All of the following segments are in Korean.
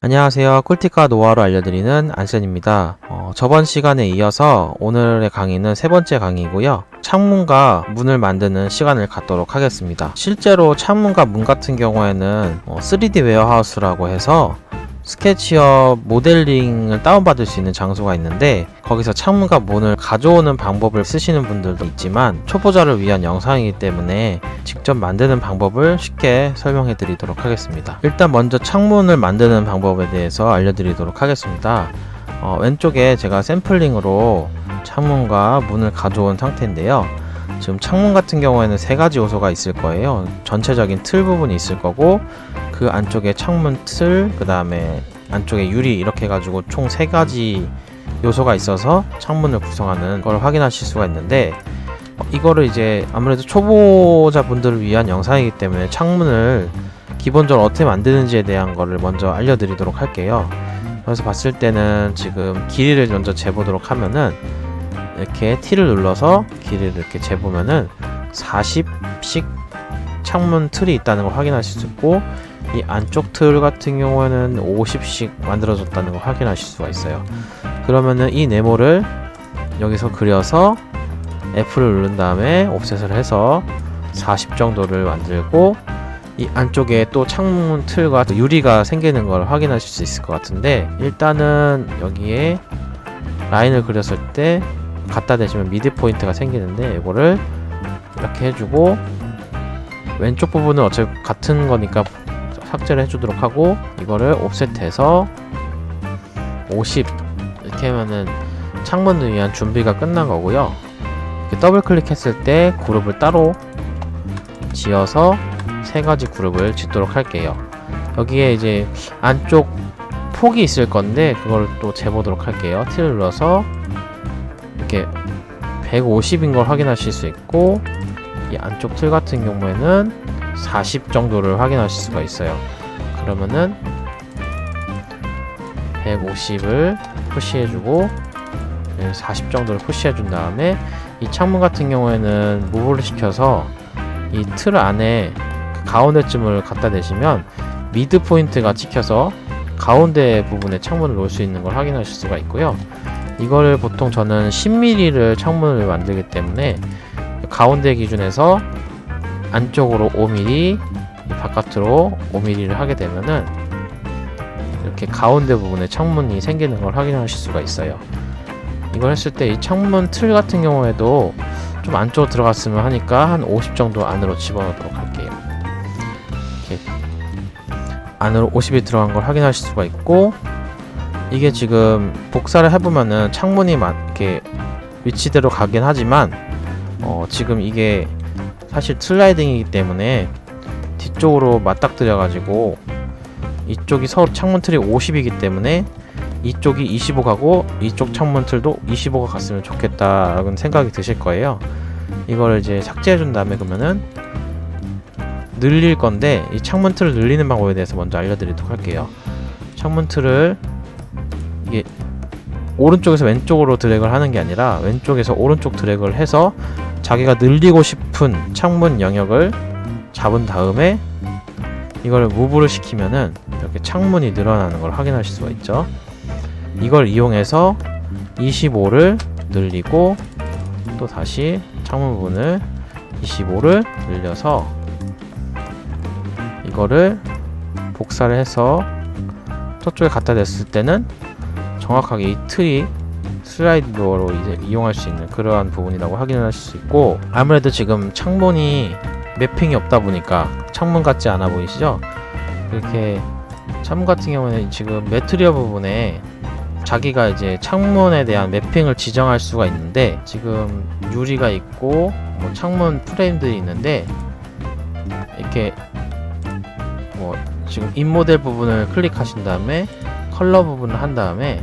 안녕하세요. 꿀팁과 노하우를 알려드리는 안센입니다. 저번 시간에 이어서 오늘의 강의는 세 번째 강의고요. 창문과 문을 만드는 시간을 갖도록 하겠습니다. 실제로 창문과 문 같은 경우에는 3D 웨어하우스라고 해서 스케치업 모델링을 다운받을 수 있는 장소가 있는데, 거기서 창문과 문을 가져오는 방법을 쓰시는 분들도 있지만 초보자를 위한 영상이기 때문에 직접 만드는 방법을 쉽게 설명해 드리도록 하겠습니다. 일단 먼저 창문을 만드는 방법에 대해서 알려드리도록 하겠습니다. 왼쪽에 제가 샘플링으로 창문과 문을 가져온 상태인데요. 지금 창문 같은 경우에는 세 가지 요소가 있을 거예요. 전체적인 틀 부분이 있을 거고, 그 안쪽에 창문 틀, 그 다음에 안쪽에 유리, 이렇게 해가지고 총 세 가지 요소가 있어서 창문을 구성하는 걸 확인하실 수가 있는데, 이거를 이제 아무래도 초보자분들을 위한 영상이기 때문에 창문을 기본적으로 어떻게 만드는지에 대한 거를 먼저 알려드리도록 할게요. 그래서 봤을 때는 지금 길이를 먼저 재보도록 하면은, 이렇게 T를 눌러서 길이를 이렇게 재보면은 40씩 창문 틀이 있다는 걸 확인하실 수 있고, 이 안쪽 틀 같은 경우에는 50씩 만들어졌다는 걸 확인하실 수가 있어요. 그러면은 이 네모를 여기서 그려서 F를 누른 다음에 옵셋을 해서 40 정도를 만들고, 이 안쪽에 또 창문 틀과 유리가 생기는 걸 확인하실 수 있을 것 같은데, 일단은 여기에 라인을 그렸을 때 갖다 대시면 미드 포인트가 생기는데, 이거를 이렇게 해주고, 왼쪽 부분은 어차피 같은 거니까 삭제를 해주도록 하고, 이거를 옵셋해서 50 이렇게 하면은 창문을 위한 준비가 끝난 거고요. 더블 클릭했을 때 그룹을 따로 지어서 세 가지 그룹을 짓도록 할게요. 여기에 이제 안쪽 폭이 있을 건데, 그걸 또 재보도록 할게요. T를 눌러서 이렇게 150인 걸 확인하실 수 있고, 이 안쪽 틀 같은 경우에는 40 정도를 확인하실 수가 있어요. 그러면은 150을 푸시해주고 40 정도를 푸시해준 다음에, 이 창문 같은 경우에는 무브를 시켜서 이 틀 안에 가운데쯤을 갖다 대시면 미드 포인트가 찍혀서 가운데 부분에 창문을 놓을 수 있는 걸 확인하실 수가 있고요. 이거를 보통 저는 10mm를 창문을 만들기 때문에 가운데 기준에서 안쪽으로 5mm, 바깥으로 5mm를 하게 되면은 이렇게 가운데 부분에 창문이 생기는 걸 확인하실 수가 있어요. 이걸 했을 때 이 창문 틀 같은 경우에도 좀 안쪽으로 들어갔으면 하니까 한 50 정도 안으로 집어넣도록 할게요. 이렇게 안으로 50이 들어간 걸 확인하실 수가 있고, 이게 지금 복사를 해보면은 창문이 이렇게 위치대로 가긴 하지만 지금 이게 사실 슬라이딩이기 때문에 뒤쪽으로 맞닥뜨려 가지고, 이쪽이 서로 창문 틀이 50이기 때문에 이쪽이 25 가고 이쪽 창문 틀도 25가 갔으면 좋겠다라는 생각이 드실 거예요. 이거를 이제 삭제해 준 다음에, 그러면은 늘릴 건데, 이 창문 틀을 늘리는 방법에 대해서 먼저 알려드리도록 할게요. 창문 틀을 이게 오른쪽에서 왼쪽으로 드래그를 하는 게 아니라 왼쪽에서 오른쪽 드래그를 해서 자기가 늘리고 싶은 창문 영역을 잡은 다음에 이걸 무브를 시키면은 이렇게 창문이 늘어나는 걸 확인하실 수가 있죠. 이걸 이용해서 25를 늘리고, 또 다시 창문 부분을 25를 늘려서 이거를 복사를 해서 저쪽에 갖다 댔을 때는 정확하게 이 틀이 슬라이드 도어로 이제 이용할 수 있는 그러한 부분이라고 확인하실 수 있고, 아무래도 지금 창문이 매핑이 없다 보니까 창문 같지 않아 보이시죠? 이렇게 창문 같은 경우에는 지금 매트리어 부분에 자기가 이제 창문에 대한 매핑을 지정할 수가 있는데, 지금 유리가 있고 뭐 창문 프레임들이 있는데, 이렇게 뭐 지금 인모델 부분을 클릭하신 다음에 컬러 부분을 한 다음에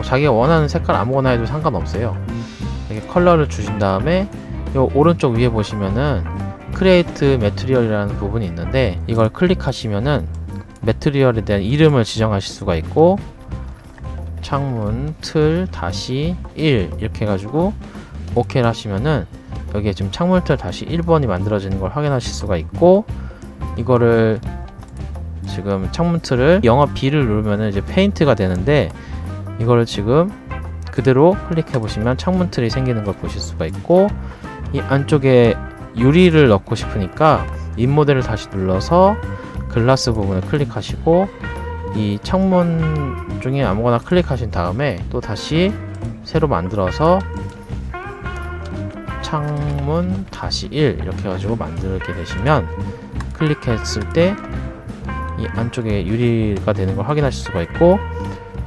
자기가 원하는 색깔 아무거나 해도 상관없어요. 이렇게 컬러를 주신 다음에 요 오른쪽 위에 보시면은 크리에이트 매트리얼이라는 부분이 있는데, 이걸 클릭하시면은 매트리얼에 대한 이름을 지정하실 수가 있고, 창문 틀 다시 1 이렇게 해가지고 OK를 하시면은 여기에 지금 창문 틀 다시 1번이 만들어지는 걸 확인하실 수가 있고, 이거를 지금 창문 틀을 영어 B를 누르면 이제 페인트가 되는데, 이거를 지금 그대로 클릭해 보시면 창문 틀이 생기는 걸 보실 수가 있고, 이 안쪽에 유리를 넣고 싶으니까 인모델을 다시 눌러서 글라스 부분을 클릭하시고, 이 창문 중에 아무거나 클릭하신 다음에 또 다시 새로 만들어서 창문 다시 1 이렇게 해가지고 만들게 되시면, 클릭했을 때 이 안쪽에 유리가 되는 걸 확인하실 수가 있고,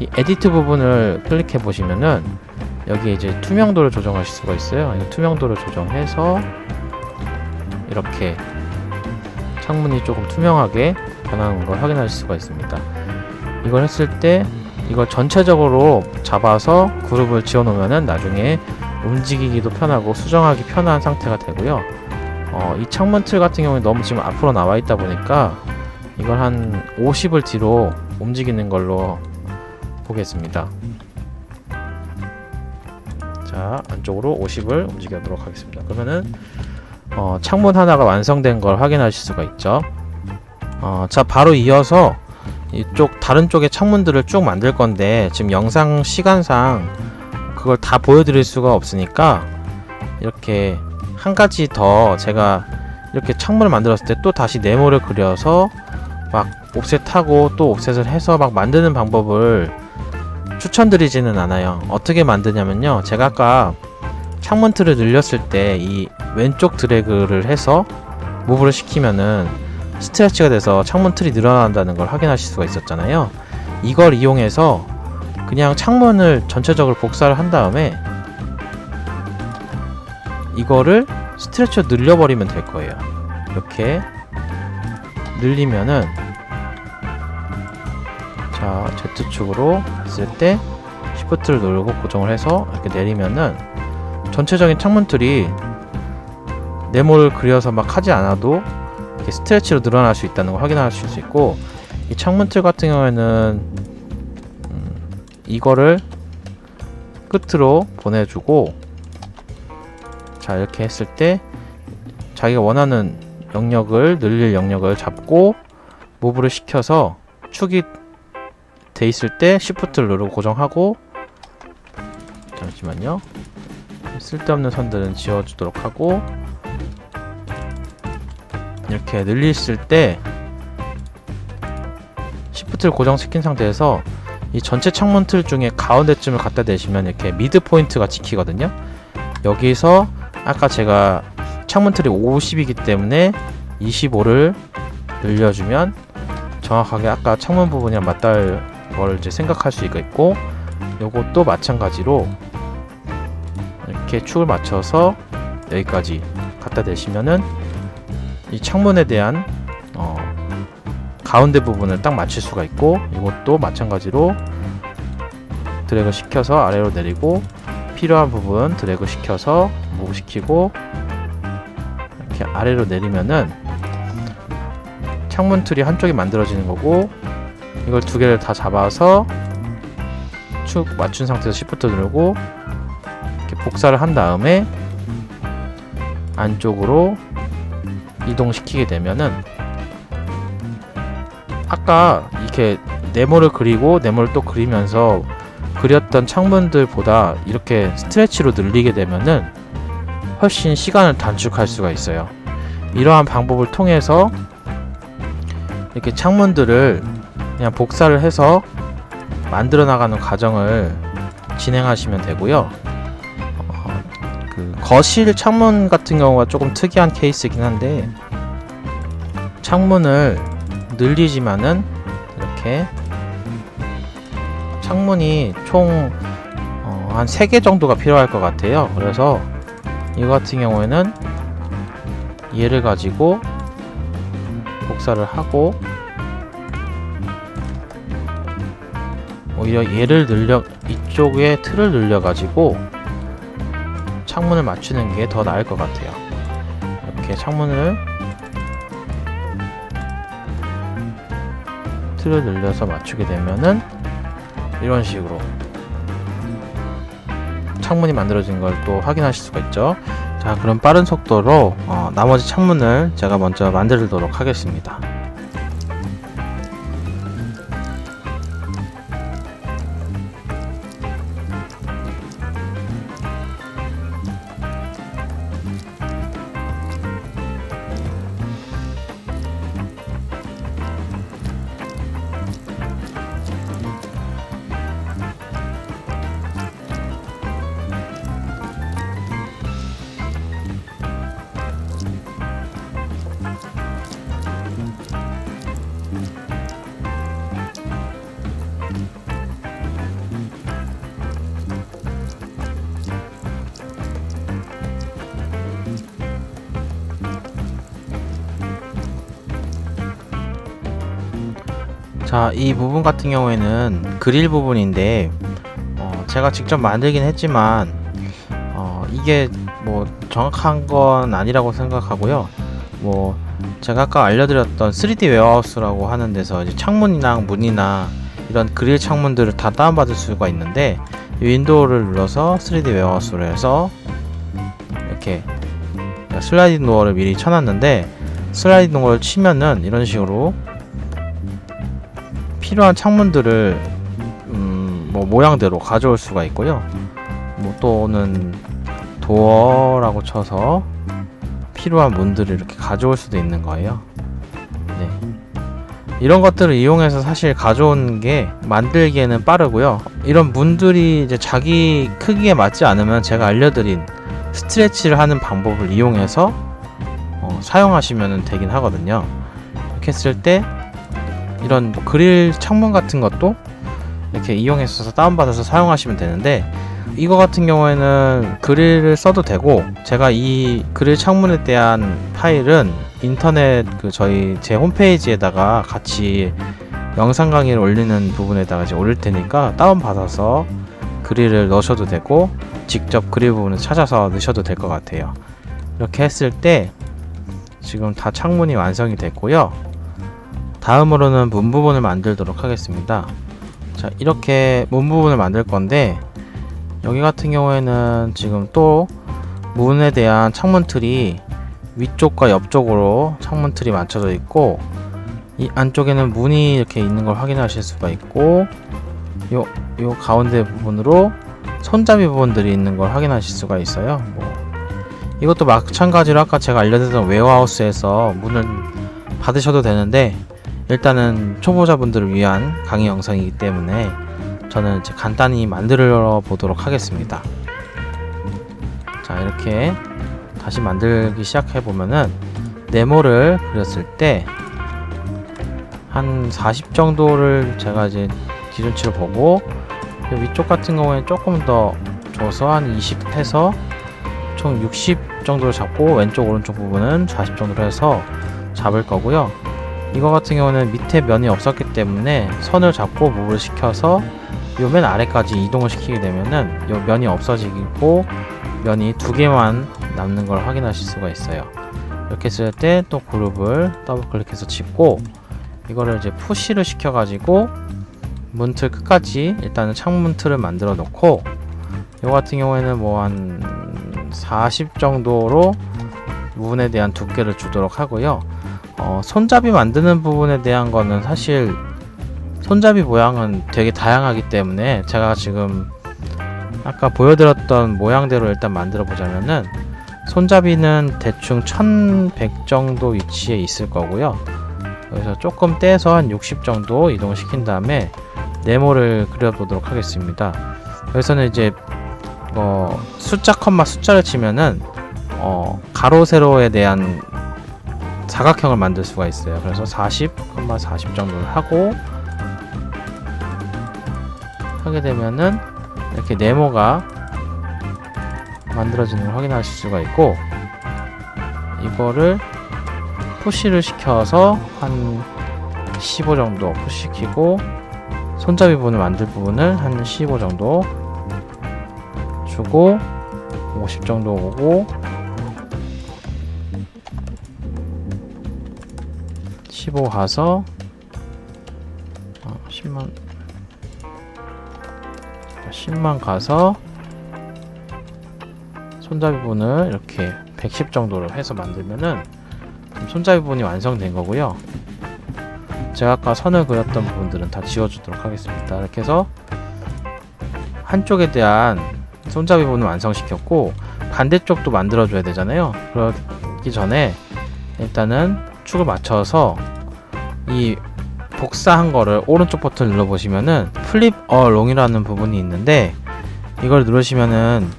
이 에디트 부분을 클릭해 보시면은 여기 이제 투명도를 조정하실 수가 있어요. 이 투명도를 조정해서 이렇게 창문이 조금 투명하게 변하는 걸 확인하실 수가 있습니다. 이걸 했을 때 이걸 전체적으로 잡아서 그룹을 지어 놓으면은 나중에 움직이기도 편하고 수정하기 편한 상태가 되고요. 이 창문 틀 같은 경우에 너무 지금 앞으로 나와 있다 보니까 이걸 한 50을 뒤로 움직이는 걸로 보겠습니다. 자, 안쪽으로 50을 움직이도록 하겠습니다. 그러면은 창문 하나가 완성된 걸 확인하실 수가 있죠. 자, 바로 이어서 이쪽 다른 쪽의 창문들을 쭉 만들 건데, 지금 영상 시간상 그걸 다 보여드릴 수가 없으니까 이렇게 한 가지 더 제가 이렇게 창문을 만들었을 때 또 다시 네모를 그려서 막 옵셋하고 또 옵셋을 해서 막 만드는 방법을 추천드리지는 않아요. 어떻게 만드냐면요, 제가 아까 창문 틀을 늘렸을 때 이 왼쪽 드래그를 해서 무브를 시키면은 스트레치가 돼서 창문 틀이 늘어난다는 걸 확인하실 수가 있었잖아요. 이걸 이용해서 그냥 창문을 전체적으로 복사를 한 다음에 이거를 스트레치로 늘려버리면 될 거예요. 이렇게 늘리면은, 자, Z축으로 했을 때 Shift를 누르고 고정을 해서 이렇게 내리면은 전체적인 창문틀이 네모를 그려서 막 하지 않아도 이렇게 스트레치로 늘어날 수 있다는 걸 확인하실 수 있고, 이 창문틀 같은 경우에는 이거를 끝으로 보내주고, 자, 이렇게 했을 때 자기가 원하는 영역을 늘릴 영역을 잡고 무브를 시켜서 축이 돼 있을 때 Shift를 누르고 고정하고, 잠시만요, 쓸데없는 선들은 지워주도록 하고, 이렇게 늘리실 때 Shift를 고정시킨 상태에서 이 전체 창문 틀 중에 가운데쯤을 갖다 대시면 이렇게 미드 포인트가 찍히거든요. 여기서 아까 제가 창문 틀이 50이기 때문에 25를 늘려주면 정확하게 아까 창문 부분이랑 맞닿을 걸 이제 생각할 수 있고, 요것도 마찬가지로 이렇게 축을 맞춰서 여기까지 갖다 대시면은 이 창문에 대한 가운데 부분을 딱 맞출 수가 있고, 이것도 마찬가지로 드래그 시켜서 아래로 내리고, 필요한 부분 드래그 시켜서 무브 시키고 이렇게 아래로 내리면은 창문 틀이 한쪽이 만들어지는 거고, 이걸 두 개를 다 잡아서 축 맞춘 상태에서 Shift 누르고 이렇게 복사를 한 다음에 안쪽으로 이동시키게 되면은 아까 이렇게 네모를 그리고 네모를 또 그리면서 그렸던 창문들보다 이렇게 스트레치로 늘리게 되면은 훨씬 시간을 단축할 수가 있어요. 이러한 방법을 통해서 이렇게 창문들을 그냥 복사를 해서 만들어 나가는 과정을 진행하시면 되고요. 그 거실 창문 같은 경우가 조금 특이한 케이스이긴 한데, 창문을 늘리지만은 이렇게 창문이 총 한 3개 정도가 필요할 것 같아요. 그래서 이거 같은 경우에는 얘를 가지고 복사를 하고, 오히려 얘를 이쪽에 틀을 늘려 가지고 창문을 맞추는 게 더 나을 것 같아요. 이렇게 창문을 틀을 늘려서 맞추게 되면은 이런 식으로 창문이 만들어진 걸 또 확인하실 수가 있죠. 자, 그럼 빠른 속도로 나머지 창문을 제가 먼저 만들도록 하겠습니다. 자, 이 부분 같은 경우에는 그릴 부분인데 제가 직접 만들긴 했지만 이게 뭐 정확한 건 아니라고 생각하고요. 뭐 제가 아까 알려드렸던 3D 웨어하우스라고 하는 데서 이제 창문이나 문이나 이런 그릴 창문들을 다 다운받을 수가 있는데, 윈도우를 눌러서 3D 웨어하우스로 해서 이렇게 슬라이딩 도어를 미리 쳐놨는데, 슬라이딩 도어를 치면은 이런 식으로 필요한 창문들을 뭐 모양대로 가져올 수가 있고요. 뭐 또는 도어라고 쳐서 필요한 문들을 이렇게 가져올 수도 있는 거예요. 네. 이런 것들을 이용해서 사실 가져온 게 만들기에는 빠르고요. 이런 문들이 이제 자기 크기에 맞지 않으면 제가 알려드린 스트레치를 하는 방법을 이용해서 사용하시면 되긴 하거든요. 이렇게 했을 때 이런 그릴 창문 같은 것도 이렇게 이용해서 다운받아서 사용하시면 되는데, 이거 같은 경우에는 그릴을 써도 되고, 제가 이 그릴 창문에 대한 파일은 인터넷 제 홈페이지에다가 같이 영상 강의를 올리는 부분에다가 이제 올릴 테니까 다운받아서 그릴을 넣으셔도 되고, 직접 그릴 부분을 찾아서 넣으셔도 될 것 같아요. 이렇게 했을 때 지금 다 창문이 완성이 됐고요. 다음으로는 문 부분을 만들도록 하겠습니다. 자, 이렇게 문 부분을 만들 건데, 여기 같은 경우에는 지금 또 문에 대한 창문 틀이 위쪽과 옆쪽으로 창문 틀이 맞춰져 있고, 이 안쪽에는 문이 이렇게 있는 걸 확인하실 수가 있고, 요 가운데 부분으로 손잡이 부분들이 있는 걸 확인하실 수가 있어요. 이것도 마찬가지로 아까 제가 알려드렸던 웨어하우스에서 문을 받으셔도 되는데, 일단은 초보자분들을 위한 강의 영상이기 때문에 저는 이제 간단히 만들어 보도록 하겠습니다. 자, 이렇게 다시 만들기 시작해 보면은 네모를 그렸을 때 한 40 정도를 제가 이제 기준치로 보고, 위쪽 같은 경우에는 조금 더 줘서 한 20 해서 총 60 정도를 잡고, 왼쪽 오른쪽 부분은 40 정도로 해서 잡을 거고요. 이거 같은 경우는 밑에 면이 없었기 때문에 선을 잡고 무브를 시켜서 요 맨 아래까지 이동을 시키게 되면은 요 면이 없어지고 면이 두 개만 남는 걸 확인하실 수가 있어요. 이렇게 했을 때 또 그룹을 더블 클릭해서 짚고, 이거를 이제 푸시를 시켜 가지고 문틀 끝까지 일단은 창문 틀을 만들어 놓고, 요 같은 경우에는 뭐 한 40 정도로 문에 대한 두께를 주도록 하고요. 손잡이 만드는 부분에 대한 거는 사실 손잡이 모양은 되게 다양하기 때문에 제가 지금 아까 보여드렸던 모양대로 일단 만들어 보자면은, 손잡이는 대충 1100 정도 위치에 있을 거고요. 그래서 조금 떼서 한 60 정도 이동시킨 다음에 네모를 그려보도록 하겠습니다. 여기서는 이제 숫자 컴마 숫자를 치면은 가로 세로에 대한 사각형을 만들 수가 있어요. 그래서 40, 40 정도를 하게 되면은 이렇게 네모가 만들어지는 걸 확인하실 수가 있고, 이거를 푸시를 시켜서 한 15 정도 푸시시키고, 손잡이 부분을 만들 부분을 한 15 정도 주고, 50 정도 오고, 15 가서 10만 가서 손잡이 부분을 이렇게 110 정도로 해서 만들면은 손잡이 부분이 완성된 거고요. 제가 아까 선을 그렸던 부분들은 다 지워주도록 하겠습니다. 이렇게 해서 한쪽에 대한 손잡이 부분을 완성시켰고, 반대쪽도 만들어줘야 되잖아요. 그러기 전에 일단은 축을 맞춰서 이 복사한 거를 오른쪽 버튼을 눌러보시면은 플립 어롱이라는 부분이 있는데, 이걸 누르시면은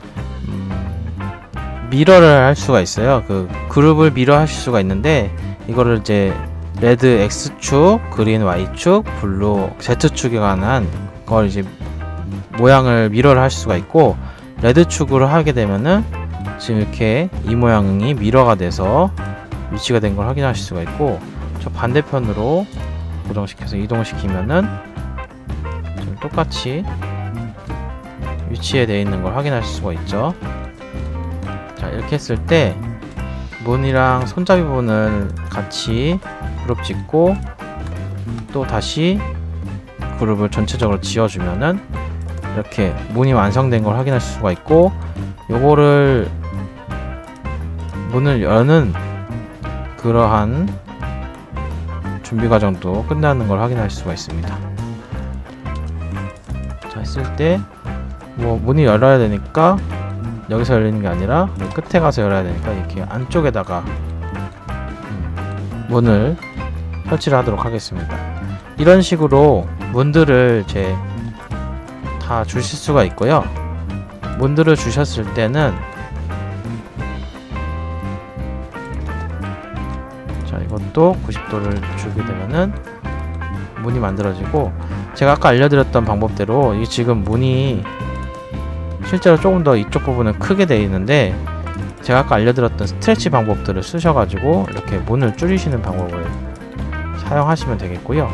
미러를 할 수가 있어요. 그 그룹을 미러 하실 수가 있는데, 이거를 이제 레드 X축, 그린 Y축, 블루 Z축에 관한 걸 이제 모양을 미러를 할 수가 있고, 레드 축으로 하게 되면은 지금 이렇게 이 모양이 미러가 돼서 위치가 된 걸 확인하실 수가 있고, 저 반대편으로 고정시켜서 이동시키면은 지금 똑같이 위치에 되어 있는 걸 확인할 수가 있죠. 자, 이렇게 했을 때 문이랑 손잡이 부분을 같이 그룹 짓고 또 다시 그룹을 전체적으로 지어주면은 이렇게 문이 완성된 걸 확인할 수가 있고, 요거를 문을 여는 그러한 준비 과정도 끝나는 걸 확인할 수가 있습니다. 자, 했을 때 뭐 문이 열어야 되니까 여기서 열리는 게 아니라 끝에 가서 열어야 되니까 이렇게 안쪽에다가 문을 설치를 하도록 하겠습니다. 이런 식으로 문들을 이제 다 주실 수가 있고요. 문들을 주셨을 때는 자, 이것도 90도를 주게 되면은 문이 만들어지고, 제가 아까 알려드렸던 방법대로 이 지금 문이 실제로 조금 더 이쪽 부분은 크게 되어 있는데, 제가 아까 알려드렸던 스트레치 방법들을 쓰셔가지고 이렇게 문을 줄이시는 방법을 사용하시면 되겠고요.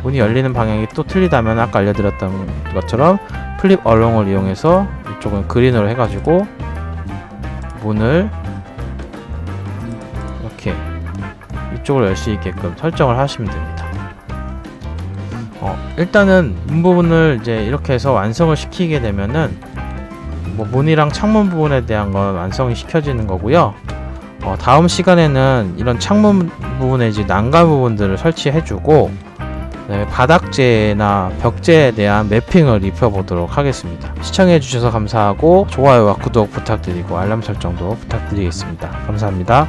문이 열리는 방향이 또 틀리다면 아까 알려드렸던 것처럼 플립 어롱을 이용해서 이쪽은 그린으로 해가지고 문을 이렇게 이쪽으로 열 수 있게끔 설정을 하시면 됩니다. 일단은 문 부분을 이제 이렇게 해서 완성을 시키게 되면은 뭐 문이랑 창문 부분에 대한 건 완성이 시켜지는 거고요. 다음 시간에는 이런 창문 부분에 이제 난간 부분들을 설치해주고, 네, 바닥재나 벽재에 대한 매핑을 입혀보도록 하겠습니다. 시청해주셔서 감사하고 좋아요와 구독 부탁드리고 알람 설정도 부탁드리겠습니다. 감사합니다.